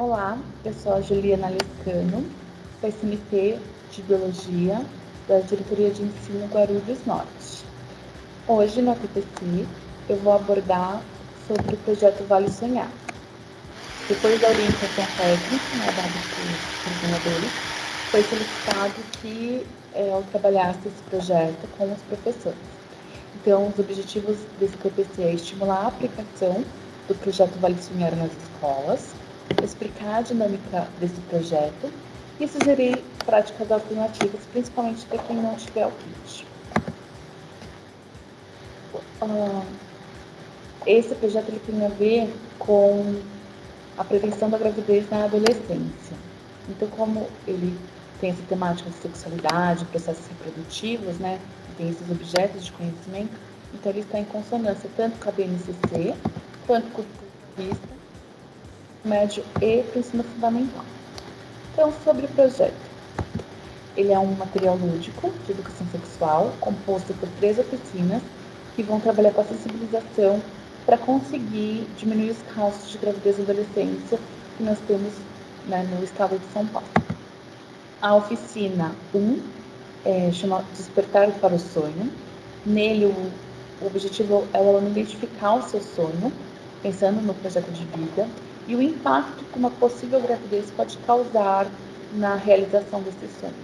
Olá, eu sou a Juliana Lescano, PSMT de Biologia da Diretoria de Ensino Guarulhos Norte. Hoje, no APTC, eu vou abordar sobre o projeto Vale Sonhar. Depois da orientação técnica, dada pelos coordenadores, foi solicitado que eu trabalhasse esse projeto com os professores. Então, os objetivos desse PPC é estimular a aplicação do projeto Vale Sonhar nas escolas, explicar a dinâmica desse projeto e sugerir práticas alternativas, principalmente para quem não tiver o kit. Esse projeto ele tem a ver com a prevenção da gravidez na adolescência. Então, como ele tem essa temática de sexualidade, processos reprodutivos, né, tem esses objetos de conhecimento, então ele está em consonância tanto com a BNCC, quanto com o vista, médio e com o ensino fundamental. Então, sobre o projeto. Ele é um material lúdico de educação sexual, composto por 3 oficinas que vão trabalhar com a sensibilização para conseguir diminuir os casos de gravidez e adolescência que nós temos, né, no estado de São Paulo. A oficina 1 chama Despertar para o Sonho. Nele, o objetivo é o aluno identificar o seu sonho, pensando no projeto de vida, e o impacto que uma possível gravidez pode causar na realização desse sonho.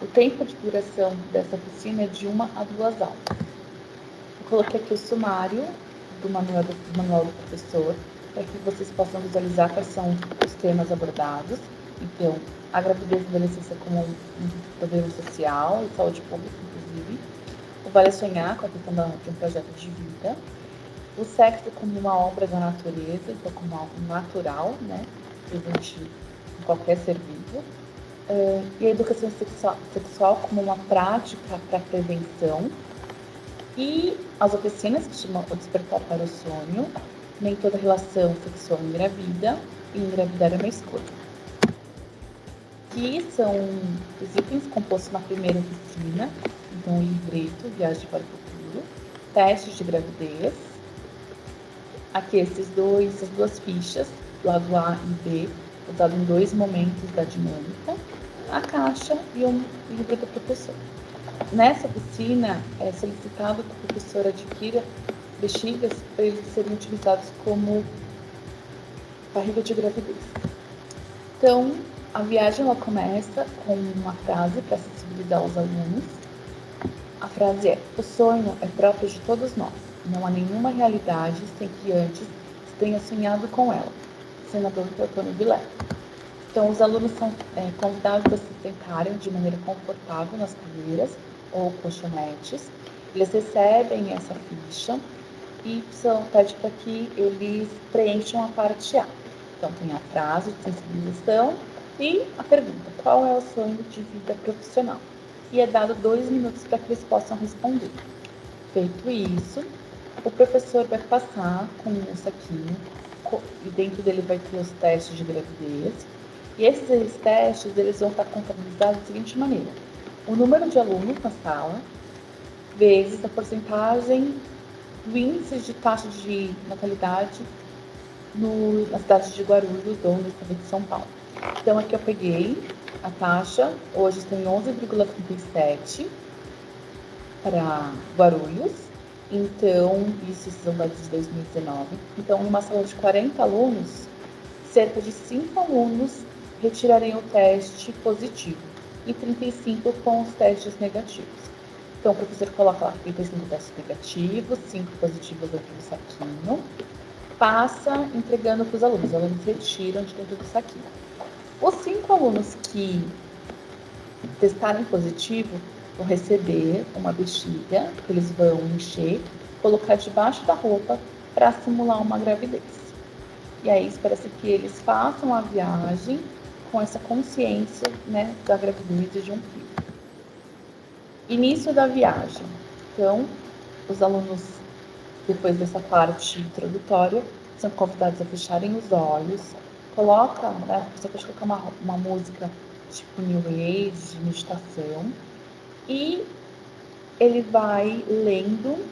O tempo de duração dessa oficina é de 1 a 2 aulas. Eu coloquei aqui o sumário do manual do professor, para que vocês possam visualizar quais são os temas abordados. Então, a gravidez e a adolescência como um problema social e saúde pública, inclusive. O Vale Sonhar, com a questão de um projeto de vida. O sexo como uma obra da natureza, então como algo natural, né, presente em qualquer ser vivo. E a educação sexual como uma prática para prevenção. E as oficinas, que chamam o Despertar para o Sonho, nem toda relação sexual engravida, e engravidar é uma escolha. Que são os itens compostos na primeira oficina, então o livreto, Viagem para o Futuro, testes de gravidez, aqui essas 2 fichas, lado A e B, usado em 2 momentos da dinâmica, a caixa e o livro do professor. Nessa oficina, é solicitado que o professor adquira bexigas para eles serem utilizados como barriga de gravidez. Então, a viagem ela começa com uma frase para sensibilizar os alunos. A frase é: o sonho é próprio de todos nós. Não há nenhuma realidade sem que antes se tenha sonhado com ela. Senador Teotônio Vilela. Então, os alunos são convidados a se sentarem de maneira confortável nas cadeiras ou colchonetes. Eles recebem essa ficha e pede para que eles preencham a parte A. Então, tem a frase de sensibilização e a pergunta: qual é o sonho de vida profissional? E é dado 2 minutos para que eles possam responder. Feito isso, o professor vai passar com um saquinho e dentro dele vai ter os testes de gravidez. E esses testes eles vão estar contabilizados da seguinte maneira: o número de alunos na sala vezes a porcentagem do índice de taxa de natalidade na cidade de Guarulhos ou no estado de São Paulo. Então, aqui eu peguei a taxa, hoje tem 11,37 para Guarulhos, então, isso são dados de 2019. Então, numa sala de 40 alunos, cerca de 5 alunos retirarem o teste positivo e 35 com os testes negativos. Então, o professor coloca lá 35 testes negativos, 5 positivos dentro do saquinho, passa entregando para os alunos. Os alunos retiram de dentro do saquinho. Os 5 alunos que testarem positivo vão receber uma bexiga que eles vão encher, colocar debaixo da roupa para simular uma gravidez. E aí espera-se que eles façam a viagem com essa consciência, né, da gravidez de um filho. Início da viagem. Então, os alunos, depois dessa parte introdutória, são convidados a fecharem os olhos, você pode colocar uma música tipo New Age, de meditação, e ele vai lendo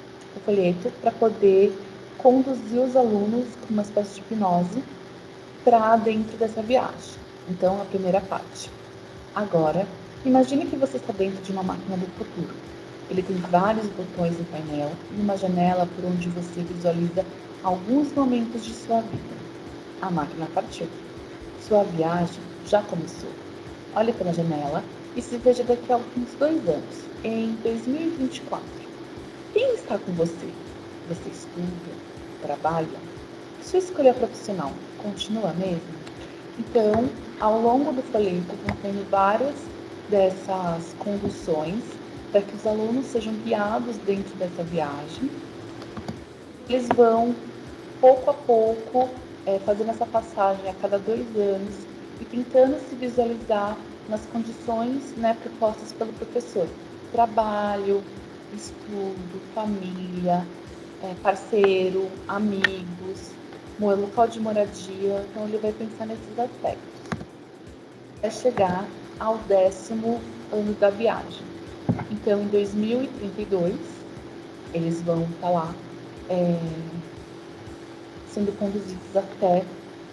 folheto para poder conduzir os alunos com uma espécie de hipnose para dentro dessa viagem. Então, a primeira parte. Agora, imagine que você está dentro de uma máquina do futuro. Ele tem vários botões no painel e uma janela por onde você visualiza alguns momentos de sua vida. A máquina partiu. Sua viagem já começou. Olhe pela janela e se veja daqui a alguns 2 anos, em 2024. Quem está com você? Você estuda? Trabalha? Sua escolha profissional continua a mesma? Então, ao longo do folheto, vão tendo várias dessas conduções para que os alunos sejam guiados dentro dessa viagem. Eles vão, pouco a pouco, fazendo essa passagem a cada 2 anos e tentando se visualizar nas condições, né, propostas pelo professor. Trabalho, estudo, família, parceiro, amigos, local de moradia. Então, ele vai pensar nesses aspectos. Vai chegar ao 10º ano da viagem. Então, em 2032, eles vão estar lá sendo conduzidos até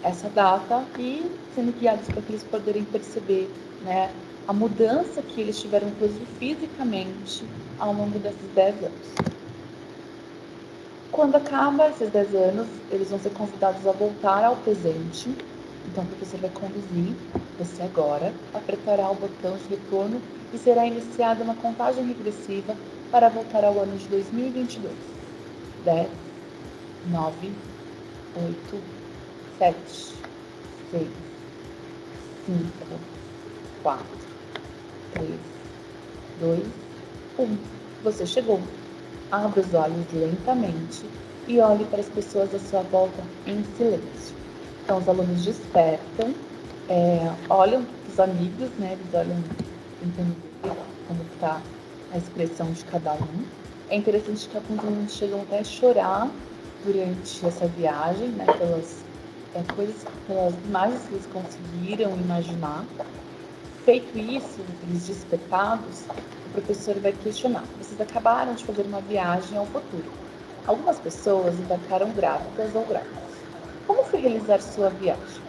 essa data e sendo guiados para que eles poderem perceber, né, a mudança que eles tiveram, inclusive fisicamente, ao longo desses 10 anos. Quando acaba esses 10 anos, eles vão ser convidados a voltar ao presente. Então, o professor vai conduzir você agora a preparar o botão de retorno e será iniciada uma contagem regressiva para voltar ao ano de 2022. 10, 9, 8, 7, 6, 5, 4, 3, 2, 1. Você chegou. Abra os olhos lentamente e olhe para as pessoas à sua volta em silêncio. Então, os alunos despertam, olham para os amigos, né? Eles olham tentando ver como está a expressão de cada um. É interessante que alguns alunos chegam até a chorar durante essa viagem, né? Pelas pelas imagens que eles conseguiram imaginar. Feito isso, eles despertados, o professor vai questionar. Vocês acabaram de fazer uma viagem ao futuro. Algumas pessoas embarcaram grávidas ou grávidos. Como foi realizar sua viagem?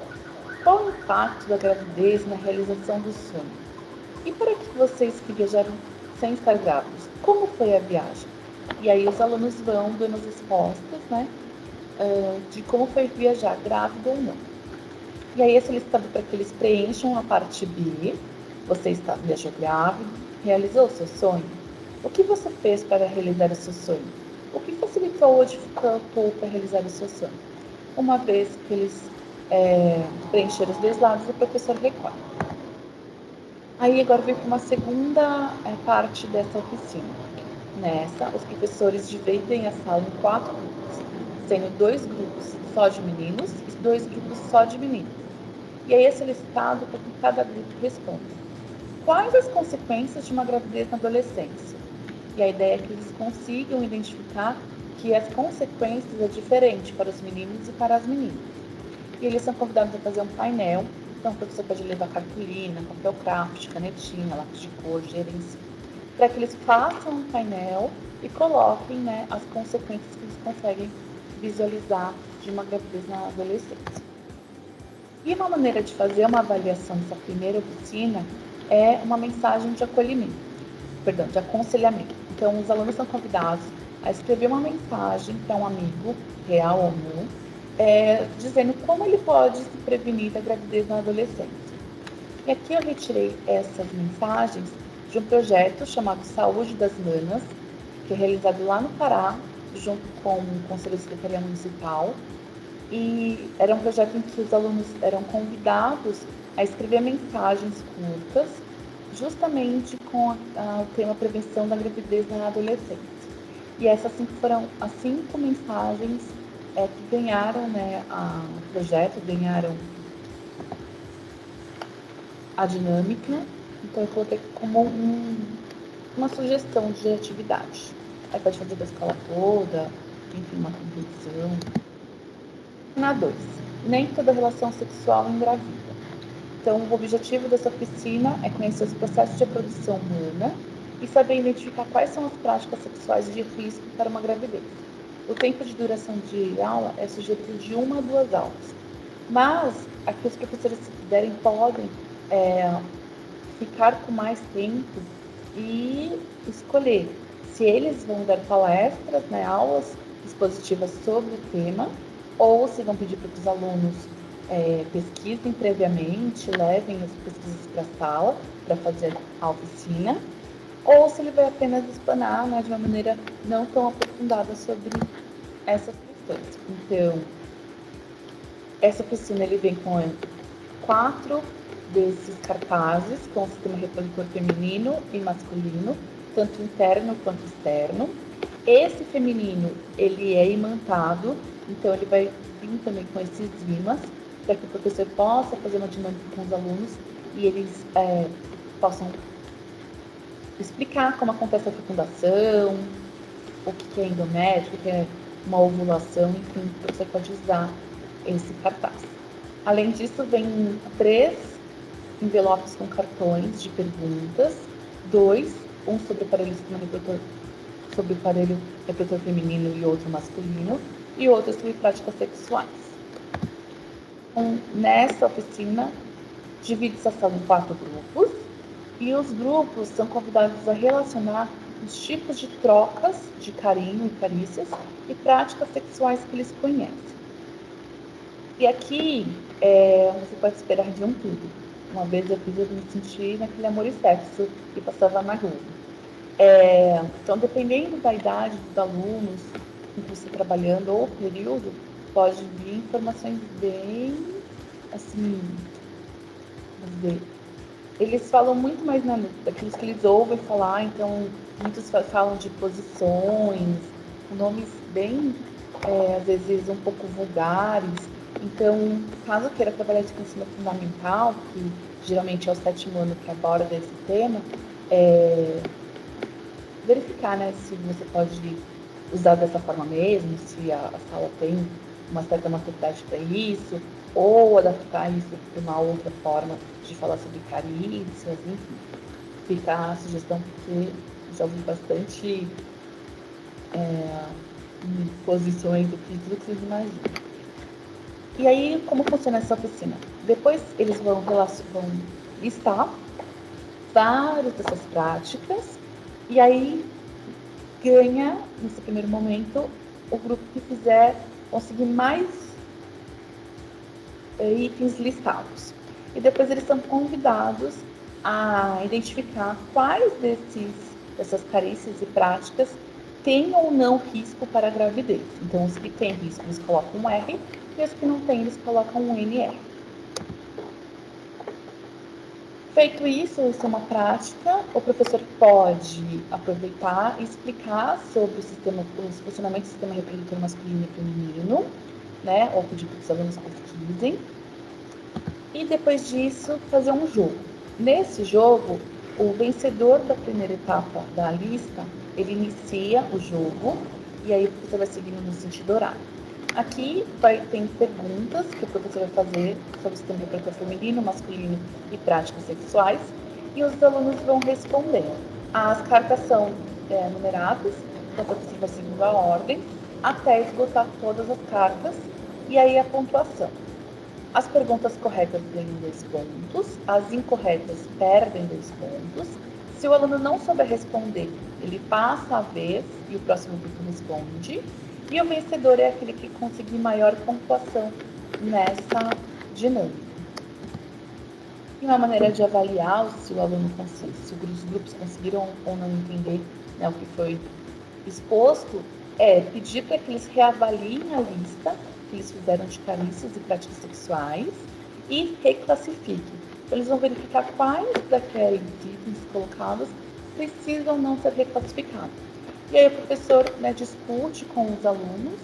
Qual o impacto da gravidez na realização do sonho? E para que vocês que viajaram sem estar grávidos, como foi a viagem? E aí os alunos vão dando as respostas, né, de como foi viajar grávido ou não. E aí é solicitado para que eles preencham a parte B. Você viajou grávido, realizou o seu sonho? O que você fez para realizar o seu sonho? O que facilitou ou dificultou para realizar o seu sonho? Uma vez que eles preencheram os 2 lados, o professor recolhe. Aí agora vem para uma segunda parte dessa oficina. Nessa, os professores dividem a sala em 4 grupos, sendo 2 grupos só de meninos e 2 grupos só de meninas. E aí é solicitado para que cada grupo responda. Quais as consequências de uma gravidez na adolescência? E a ideia é que eles consigam identificar que as consequências é diferente para os meninos e para as meninas. E eles são convidados a fazer um painel. Então, o professor pode levar cartolina, papel craft, canetinha, lápis de cor, gerência, para que eles façam um painel e coloquem, né, as consequências que eles conseguem visualizar de uma gravidez na adolescência. E uma maneira de fazer uma avaliação dessa primeira oficina é uma mensagem de de aconselhamento. Então, os alunos são convidados a escrever uma mensagem para um amigo, real ou não, dizendo como ele pode se prevenir da gravidez na adolescência. E aqui eu retirei essas mensagens de um projeto chamado Saúde das Manas, que é realizado lá no Pará, junto com o Conselho de Secretaria Municipal. E era um projeto em que os alunos eram convidados a escrever mensagens curtas, justamente com o tema prevenção da gravidez na adolescência. E essas foram as 5 mensagens que ganharam, né, o projeto, ganharam a dinâmica. Então eu coloquei como uma sugestão de atividade. Aí pode fazer da escola toda, enfim, uma competição. Na 2, nem toda relação sexual engravida. Então, o objetivo dessa oficina é conhecer os processos de reprodução humana e saber identificar quais são as práticas sexuais de risco para uma gravidez. O tempo de duração de aula é sugerido de 1 a 2 aulas. Mas aqui os professores, se quiserem, podem ficar com mais tempo e escolher se eles vão dar palestras, né, aulas expositivas sobre o tema, ou se vão pedir para que os alunos pesquisem previamente, levem as pesquisas para a sala para fazer a oficina, ou se ele vai apenas explanar, né, de uma maneira não tão aprofundada sobre essas questões. Então, essa oficina ele vem com 4 desses cartazes com o sistema reprodutor feminino e masculino, tanto interno quanto externo. Esse feminino, ele é imantado, então ele vai vir também com esses ímãs, para que o professor possa fazer uma dinâmica com os alunos e eles possam explicar como acontece a fecundação, o que é endométrio, o que é uma ovulação, enfim, o professor pode usar esse cartaz. Além disso, vem 3 envelopes com cartões de perguntas, 2, um sobre o aparelho reprodutor feminino e outro masculino, e outro sobre práticas sexuais. Nessa oficina, divide-se a sala em 4 grupos, e os grupos são convidados a relacionar os tipos de trocas de carinho e carícias e práticas sexuais que eles conhecem. E aqui você pode esperar de um tudo. Uma vez eu me senti naquele Amor e Sexo que passava na rua. Então, dependendo da idade dos alunos com que você está trabalhando ou o período, pode vir informações bem, assim, vamos dizer, eles falam muito mais daquilo que eles ouvem falar, então muitos falam de posições, nomes bem, às vezes, um pouco vulgares. Então, caso queira trabalhar de ensino fundamental, que geralmente é o 7º ano que aborda esse tema, verificar, né, se você pode usar dessa forma mesmo, se a sala tem uma certa maturidade para isso, ou adaptar isso para uma outra forma de falar sobre carícias, enfim. Fica a sugestão, porque já ouvi bastante posições do que tudo que vocês imaginam. E aí, como funciona essa oficina? Depois eles vão listar várias dessas práticas, e aí ganha, nesse primeiro momento, o grupo que fizer conseguir mais itens listados. E depois eles são convidados a identificar quais dessas carícias e práticas têm ou não risco para a gravidez. Então, os que têm risco, eles colocam um R, e os que não têm, eles colocam um NR. Feito isso é uma prática, o professor pode aproveitar e explicar sobre o funcionamento do sistema reprodutor masculino e feminino, né, ou pedir para os alunos pesquisem, e depois disso fazer um jogo. Nesse jogo, o vencedor da primeira etapa da lista, ele inicia o jogo, e aí o professor vai seguindo no sentido horário. Aqui tem perguntas que o professor vai fazer sobre o sistema reprodutor feminino, masculino e práticas sexuais, e os alunos vão respondendo. As cartas são numeradas, então o professor vai seguindo a ordem, até esgotar todas as cartas, e aí a pontuação. As perguntas corretas ganham 2 pontos, as incorretas perdem 2 pontos. Se o aluno não souber responder, ele passa a vez e o próximo grupo responde. E o vencedor é aquele que conseguir maior pontuação nessa dinâmica. E uma maneira de avaliar se o aluno se os grupos conseguiram ou não entender, né, o que foi exposto, é pedir para que eles reavaliem a lista que eles fizeram de carícias e práticas sexuais e reclassifiquem. Então, eles vão verificar quais daqueles itens colocados precisam não ser reclassificados. E aí o professor, né, discute com os alunos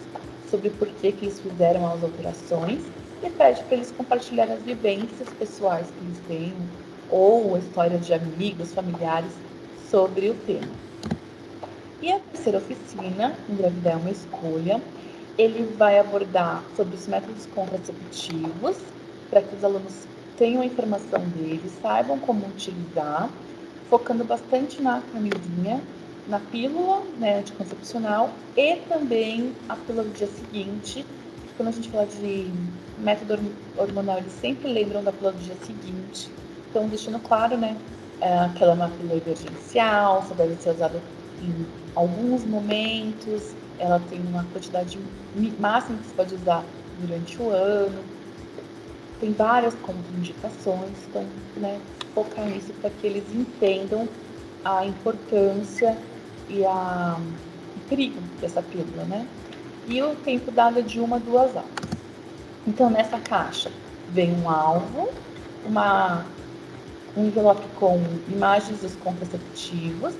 sobre por que eles fizeram as alterações e pede para eles compartilharem as vivências pessoais que eles têm ou histórias de amigos, familiares sobre o tema. E a terceira oficina, Engravidar é uma Escolha, ele vai abordar sobre os métodos contraceptivos, para que os alunos tenham a informação deles, saibam como utilizar, focando bastante na camisinha, na pílula, né, anticoncepcional e também a pílula do dia seguinte, quando a gente fala de método hormonal, eles sempre lembram da pílula do dia seguinte. Então, deixando claro, né, que ela é uma pílula emergencial, só deve ser usada em alguns momentos, ela tem uma quantidade máxima que você pode usar durante o ano. Tem várias contraindicações, então, né, focar nisso para que eles entendam a importância e o perigo dessa pílula, né? E o tempo dado é de 1 a 2 horas. Então, nessa caixa vem um alvo, um envelope com imagens dos contraceptivos,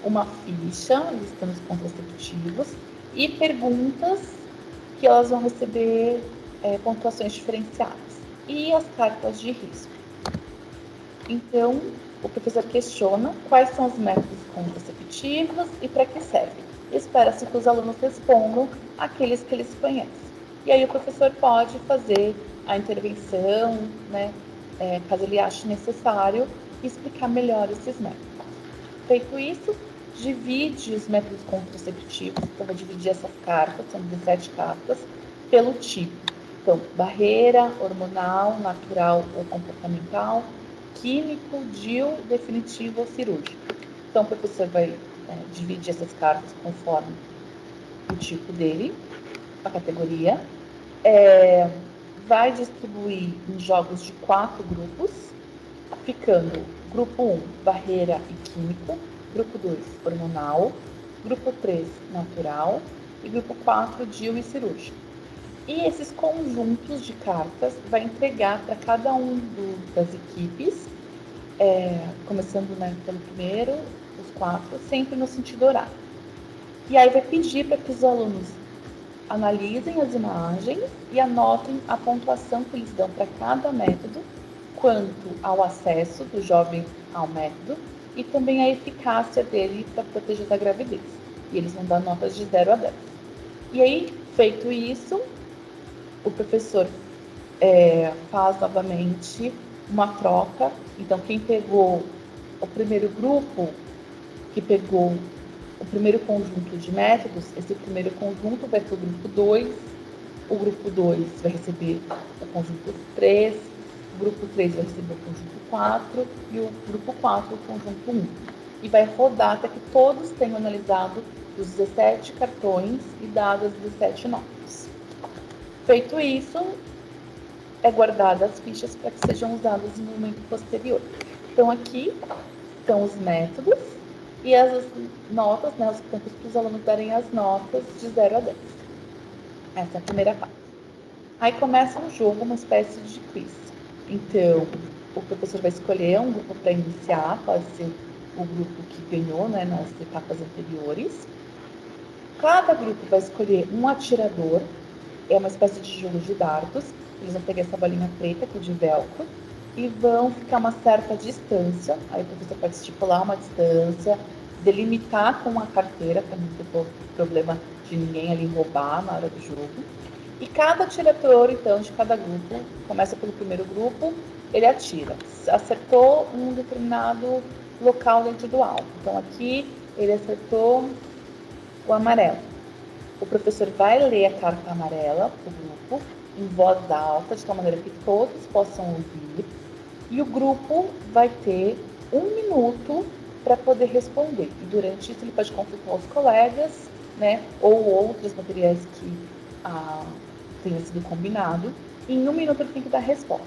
uma ficha listando os contraceptivos e perguntas que elas vão receber pontuações diferenciadas e as cartas de risco. Então, o professor questiona quais são os métodos contraceptivos e para que servem. Espera-se que os alunos respondam aqueles que eles conhecem. E aí o professor pode fazer a intervenção, né, caso ele ache necessário, e explicar melhor esses métodos. Feito isso, divide os métodos contraceptivos, então vai dividir essas cartas, são 17 cartas, pelo tipo. Então, barreira, hormonal, natural ou comportamental, químico, DIU, definitivo ou cirúrgico. Então, o professor vai dividir essas cartas conforme o tipo dele, a categoria. Vai distribuir em jogos de 4 grupos, ficando grupo 1, barreira e químico, grupo 2, hormonal, grupo 3, natural e grupo 4, DIU e cirúrgico. E esses conjuntos de cartas vai entregar para cada um das equipes, começando, né, pelo primeiro, os 4, sempre no sentido horário. E aí vai pedir para que os alunos analisem as imagens e anotem a pontuação que eles dão para cada método, quanto ao acesso do jovem ao método e também a eficácia dele para proteger da gravidez. E eles vão dar notas de 0 a 10. E aí, feito isso, o professor faz novamente uma troca. Então, quem pegou o primeiro grupo, que pegou o primeiro conjunto de métodos, esse primeiro conjunto vai para o grupo 2, o grupo 2 vai receber o conjunto 3, o grupo 3 vai receber o conjunto 4 e o grupo 4 o conjunto 1. E vai rodar até que todos tenham analisado os 17 cartões e dado as 17 notas. Feito isso, é guardada as fichas para que sejam usadas no momento posterior. Então, aqui estão os métodos e as notas, né, os campos para os alunos darem as notas de 0 a 10. Essa é a primeira parte. Aí começa um jogo, uma espécie de quiz. Então, o professor vai escolher um grupo para iniciar, pode ser o grupo que ganhou, né, nas etapas anteriores. Cada grupo vai escolher um atirador, é uma espécie de jogo de dardos. Eles vão pegar essa bolinha preta, que é de velcro, e vão ficar uma certa distância. Aí o professor pode estipular uma distância, delimitar com a carteira, para não ter problema de ninguém ali roubar na hora do jogo. E cada atirador, então, de cada grupo, começa pelo primeiro grupo, ele atira. Acertou um determinado local dentro do alvo. Então, aqui ele acertou o amarelo. O professor vai ler a carta amarela para o grupo, em voz alta, de tal maneira que todos possam ouvir. E o grupo vai ter 1 minuto para poder responder. E durante isso ele pode consultar os colegas, né, ou outros materiais que tenha sido combinado. E em 1 minuto ele tem que dar a resposta.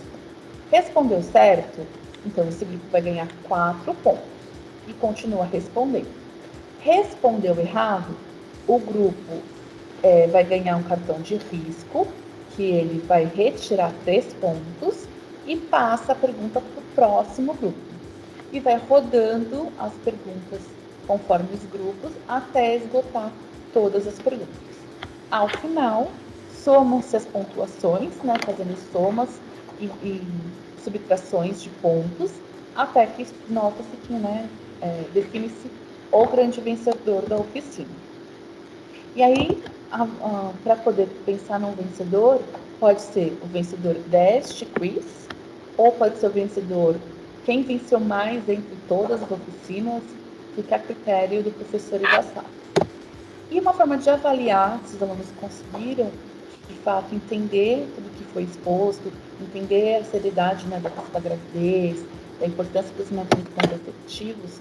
Respondeu certo? Então esse grupo vai ganhar 4 pontos e continua respondendo. Respondeu errado? O grupo vai ganhar um cartão de risco, que ele vai retirar 3 pontos e passa a pergunta para o próximo grupo. E vai rodando as perguntas conforme os grupos até esgotar todas as perguntas. Ao final, somam-se as pontuações, né, fazendo somas e subtrações de pontos, até que nota-se que, né, define-se o grande vencedor da oficina. E aí, para poder pensar num vencedor, pode ser o vencedor deste quiz, ou pode ser o vencedor quem venceu mais entre todas as oficinas, fica a critério do professor e da sala. E uma forma de avaliar se os alunos conseguiram de fato, entender tudo que foi exposto, entender a seriedade, né, da gravidez, da importância dos métodos contraceptivos,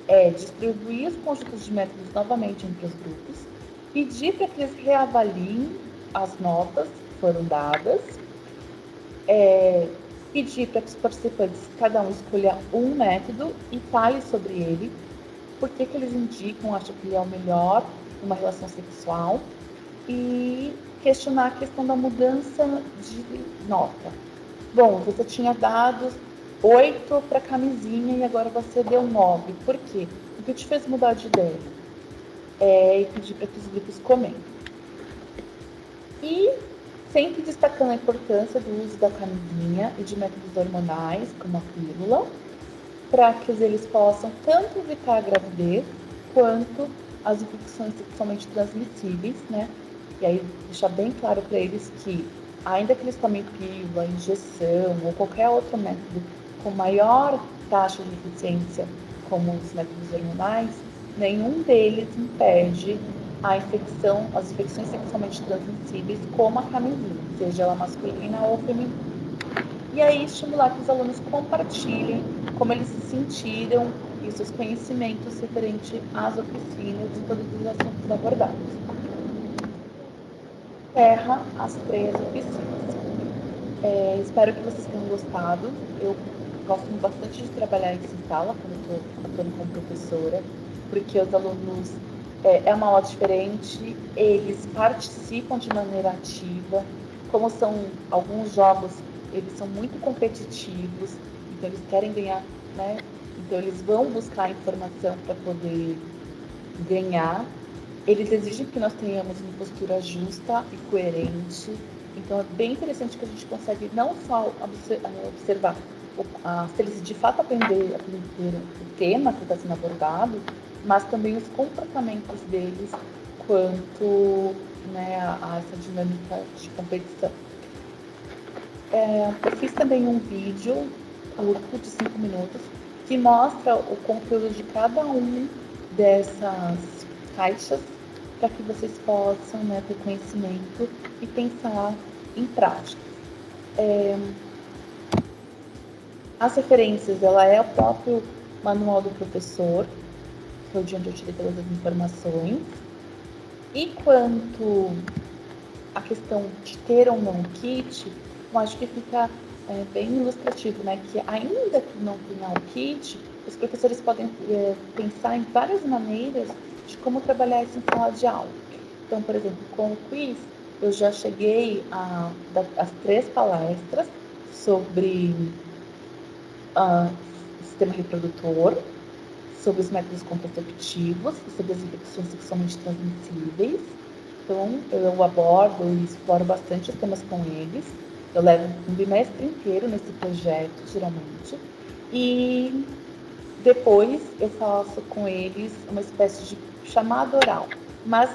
é distribuir os conjuntos de métodos novamente entre os grupos, pedir para que eles reavaliem as notas que foram dadas, pedir para que os participantes, cada um escolha um método e fale sobre ele, por que eles indicam, acham que ele é o melhor numa relação sexual, e questionar a questão da mudança de nota. Bom, você tinha dado 8 para camisinha e agora você deu 9. Por quê? O que te fez mudar de ideia? E pedir para que os grupos comentem. E sempre destacando a importância do uso da camisinha e de métodos hormonais, como a pílula, para que eles possam tanto evitar a gravidez quanto as infecções sexualmente transmissíveis, né? E aí deixar bem claro para eles que, ainda que eles tomem pílula, injeção ou qualquer outro método com maior taxa de eficiência, como os métodos hormonais, nenhum deles impede as infecções sexualmente transmissíveis, como a camisinha, seja ela masculina ou feminina. E aí estimular que os alunos compartilhem como eles se sentiram e seus conhecimentos referente às oficinas e todos os assuntos abordados. Encerra as 3 oficinas. Espero que vocês tenham gostado. Eu gosto bastante de trabalhar em sala quando estou atuando como professora, porque os alunos é uma aula diferente, eles participam de maneira ativa, como são alguns jogos, eles são muito competitivos, então eles querem ganhar, né? Então eles vão buscar informação para poder ganhar. Eles exigem que nós tenhamos uma postura justa e coerente. Então é bem interessante que a gente consegue não só observar se eles de fato aprenderam o tema que está sendo abordado, mas também os comportamentos deles quanto, né, a essa dinâmica de competição. Eu fiz também um vídeo curto de 5 minutos que mostra o conteúdo de cada um dessas caixas para que vocês possam, né, ter conhecimento e pensar em prática. As referências, ela é o próprio manual do professor, que é de onde eu tirei todas as informações. E quanto à questão de ter ou não kit, eu acho que fica bem ilustrativo, né? Que ainda que não tenha o kit, os professores podem pensar em várias maneiras de como trabalhar isso em sala de aula. Então, por exemplo, com o quiz, eu já cheguei a dar as 3 palestras sobre o sistema reprodutor, sobre os métodos contraceptivos e sobre as infecções sexualmente transmissíveis. Então, eu abordo e exploro bastante os temas com eles. Eu levo um bimestre inteiro nesse projeto, geralmente. E depois eu faço com eles uma espécie de chamada oral, mas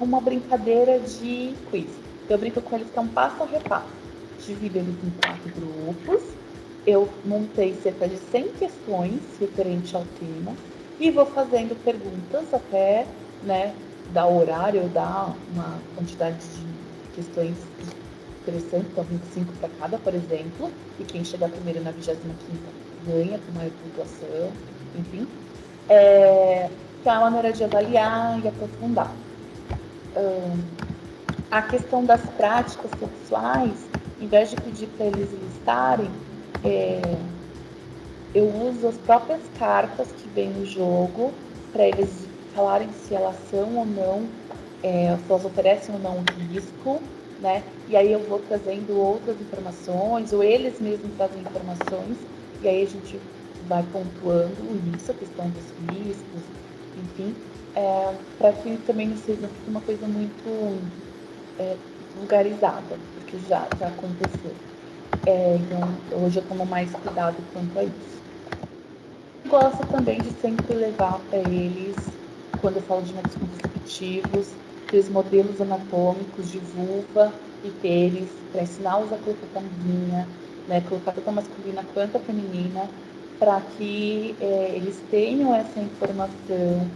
uma brincadeira de quiz. Eu brinco com eles que é um passo a repasso. Divido eles em 4 grupos. Eu montei cerca de 100 questões referente ao tema e vou fazendo perguntas até, né, dar o horário, eu dar uma quantidade de questões interessantes, então 25 para cada, por exemplo, e quem chegar primeiro na 25ª ganha com maior pontuação, enfim. Que é uma maneira de avaliar e aprofundar. A questão das práticas sexuais, em vez de pedir para eles listarem, eu uso as próprias cartas que vêm no jogo para eles falarem se elas são ou não, se elas oferecem ou não um risco, né? E aí eu vou trazendo outras informações, ou eles mesmos trazem informações, e aí a gente vai pontuando isso, a questão dos riscos, enfim, para que também não seja uma coisa muito vulgarizada, porque já aconteceu. Então, hoje eu tomo mais cuidado quanto a isso. Gosto também de sempre levar para eles, quando eu falo de métodos contraceptivos, os modelos anatômicos de vulva e pênis, para ensiná-los a colocar camisinha, né, colocar tanto a masculina quanto a feminina, para que eles tenham essa informação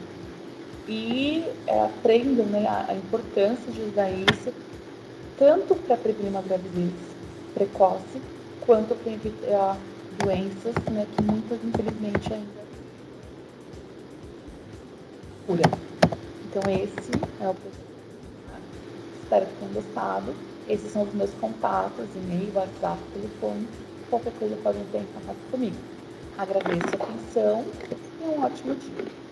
e aprendam, né, a importância de usar isso tanto para prevenir uma gravidez precoce, quanto para evitar doenças, né, que muitas, infelizmente, ainda curam. Então, esse é o projeto. Espero que tenham gostado. Esses são os meus contatos, e-mail, WhatsApp, telefone. Qualquer coisa podem entrar em contato comigo. Agradeço a atenção e um ótimo dia.